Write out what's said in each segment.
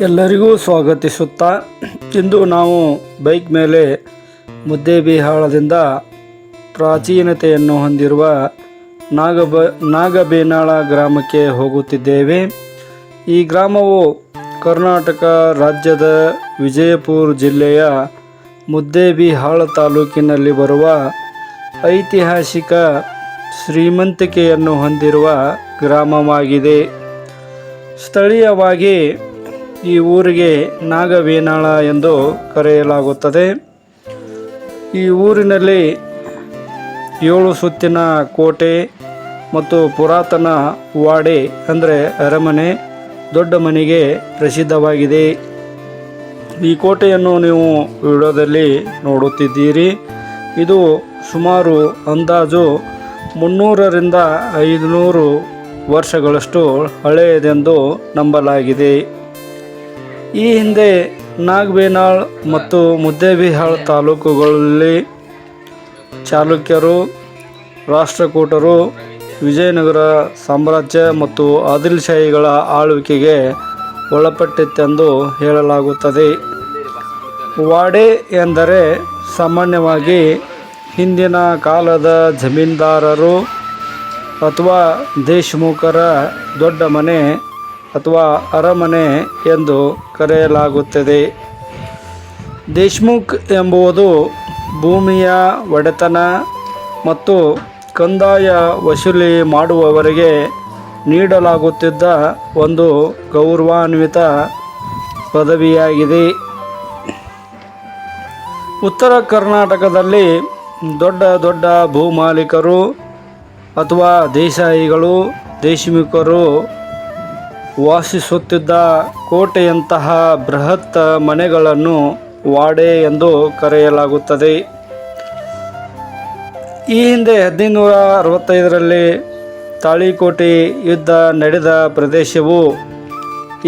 ಎಲ್ಲರಿಗೂ ಸ್ವಾಗತಿಸುತ್ತಾ ಇಂದು ನಾವು ಬೈಕ್ ಮೇಲೆ ಮುದ್ದೇಬಿಹಾಳದಿಂದ ಪ್ರಾಚೀನತೆಯನ್ನು ಹೊಂದಿರುವ ನಾಗಬೇನಾಳ ಗ್ರಾಮಕ್ಕೆ ಹೋಗುತ್ತಿದ್ದೇವೆ. ಈ ಗ್ರಾಮವು ಕರ್ನಾಟಕ ರಾಜ್ಯದ ವಿಜಯಪುರ ಜಿಲ್ಲೆಯ ಮುದ್ದೇಬಿಹಾಳ ತಾಲೂಕಿನಲ್ಲಿ ಬರುವ ಐತಿಹಾಸಿಕ ಶ್ರೀಮಂತಿಕೆಯನ್ನು ಹೊಂದಿರುವ ಗ್ರಾಮವಾಗಿದೆ. ಸ್ಥಳೀಯವಾಗಿ ಈ ಊರಿಗೆ ನಾಗಬೇನಾಳ ಎಂದು ಕರೆಯಲಾಗುತ್ತದೆ. ಈ ಊರಿನಲ್ಲಿ 7 ಸುತ್ತಿನ ಕೋಟೆ ಮತ್ತು ಪುರಾತನ ವಾಡೆ ಅಂದರೆ ಅರಮನೆ ದೊಡ್ಡ ಮನೆಗೆ ಪ್ರಸಿದ್ಧವಾಗಿದೆ. ಈ ಕೋಟೆಯನ್ನು ನೀವು ವಿಡಿಯೋದಲ್ಲಿ ನೋಡುತ್ತಿದ್ದೀರಿ. ಇದು ಸುಮಾರು ಅಂದಾಜು 300ರಿಂದ 500 ವರ್ಷಗಳಷ್ಟು ಹಳೆಯದೆಂದು ನಂಬಲಾಗಿದೆ. ಈ ಹಿಂದೆ ನಾಗಬೇನಾಳ ಮತ್ತು ಮುದ್ದೇಬಿಹಾಳ ತಾಲೂಕುಗಳಲ್ಲಿ ಚಾಲುಕ್ಯರು, ರಾಷ್ಟ್ರಕೂಟರು, ವಿಜಯನಗರ ಸಾಮ್ರಾಜ್ಯ ಮತ್ತು ಆದಿಲ್ಶಾಹಿಗಳ ಆಳ್ವಿಕೆಗೆ ಒಳಪಟ್ಟಿತ್ತೆಂದು ಹೇಳಲಾಗುತ್ತದೆ. ವಾಡೆ ಎಂದರೆ ಸಾಮಾನ್ಯವಾಗಿ ಹಿಂದಿನ ಕಾಲದ ಜಮೀನ್ದಾರರು ಅಥವಾ ದೇಶಮುಖರ ದೊಡ್ಡ ಮನೆ ಅಥವಾ ಅರಮನೆ ಎಂದು ಕರೆಯಲಾಗುತ್ತದೆ. ದೇಶ್ಮುಖ್ ಎಂಬುದು ಭೂಮಿಯ ಒಡೆತನ ಮತ್ತು ಕಂದಾಯ ವಸೂಲಿ ಮಾಡುವವರಿಗೆ ನೀಡಲಾಗುತ್ತಿದ್ದ ಒಂದು ಗೌರವಾನ್ವಿತ ಪದವಿಯಾಗಿದೆ. ಉತ್ತರ ಕರ್ನಾಟಕದಲ್ಲಿ ದೊಡ್ಡ ದೊಡ್ಡ ಭೂಮಾಲೀಕರು ಅಥವಾ ದೇಸಾಯಿಗಳು, ದೇಶಮುಖರು ವಾಸಿಸುತ್ತಿದ್ದ ಕೋಟೆಯಂತಹ ಬೃಹತ್ ಮನೆಗಳನ್ನು ವಾಡೆ ಎಂದು ಕರೆಯಲಾಗುತ್ತದೆ. ಈ ಹಿಂದೆ 1865ರಲ್ಲಿ ತಾಳಿಕೋಟೆ ಯುದ್ಧ ನಡೆದ ಪ್ರದೇಶವು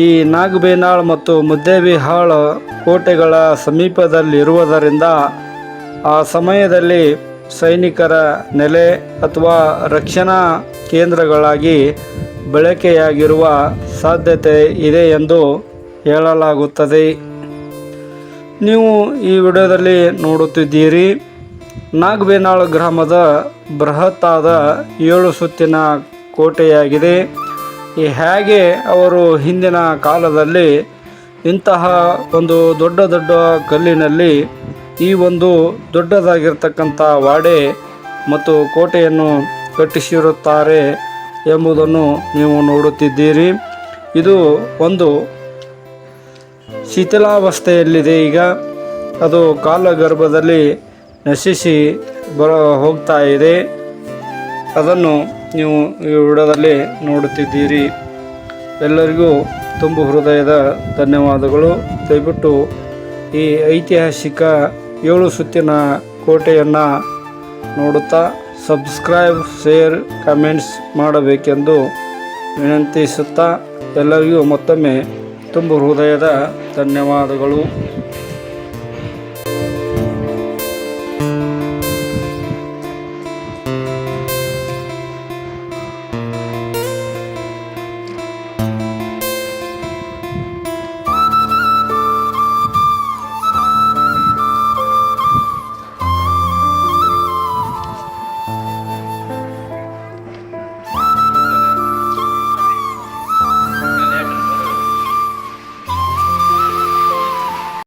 ಈ ನಾಗಬೇನಾಳ ಮತ್ತು ಮುದ್ದೇಬಿಹಾಳ ಕೋಟೆಗಳ ಸಮೀಪದಲ್ಲಿರುವುದರಿಂದ ಆ ಸಮಯದಲ್ಲಿ ಸೈನಿಕರ ನೆಲೆ ಅಥವಾ ರಕ್ಷಣಾ ಕೇಂದ್ರಗಳಾಗಿ ಬಳಕೆಯಾಗಿರುವ ಸಾಧ್ಯತೆ ಇದೆ ಎಂದು ಹೇಳಲಾಗುತ್ತದೆ. ನೀವು ಈ ವಿಡಿಯೋದಲ್ಲಿ ನೋಡುತ್ತಿದ್ದೀರಿ ನಾಗಬೇನಾಳ ಗ್ರಾಮದ ಬೃಹತ್ತಾದ 7 ಸುತ್ತಿನ ಕೋಟೆಯಾಗಿದೆ. ಹೇಗೆ ಅವರು ಹಿಂದಿನ ಕಾಲದಲ್ಲಿ ಇಂತಹ ಒಂದು ದೊಡ್ಡ ದೊಡ್ಡ ಕಲ್ಲಿನಲ್ಲಿ ಈ ಒಂದು ದೊಡ್ಡದಾಗಿರ್ತಕ್ಕಂಥ ವಾಡೆ ಮತ್ತು ಕೋಟೆಯನ್ನು ಕಟ್ಟಿಸಿರುತ್ತಾರೆ ಎಂಬುದನ್ನು ನೀವು ನೋಡುತ್ತಿದ್ದೀರಿ. ಇದು ಒಂದು ಶಿಥಿಲಾವಸ್ಥೆಯಲ್ಲಿದೆ. ಈಗ ಅದು ಕಾಲಗರ್ಭದಲ್ಲಿ ನಶಿಸಿ ಹೋಗ್ತಾ ಇದೆ. ಅದನ್ನು ನೀವು ಈ ವಿಡಿಯೋದಲ್ಲಿ ನೋಡುತ್ತಿದ್ದೀರಿ. ಎಲ್ಲರಿಗೂ ತುಂಬು ಹೃದಯದ ಧನ್ಯವಾದಗಳು. ದಯವಿಟ್ಟು ಈ ಐತಿಹಾಸಿಕ 7 ಸುತ್ತಿನ ಕೋಟೆಯನ್ನು ನೋಡುತ್ತಾ ಸಬ್ಸ್ಕ್ರೈಬ್, ಶೇರ್, ಕಮೆಂಟ್ಸ್ ಮಾಡಬೇಕೆಂದು ವಿನಂತಿಸುತ್ತಾ ಎಲ್ಲರಿಗೂ ಮತ್ತೊಮ್ಮೆ ತುಂಬು ಹೃದಯದ ಧನ್ಯವಾದಗಳು.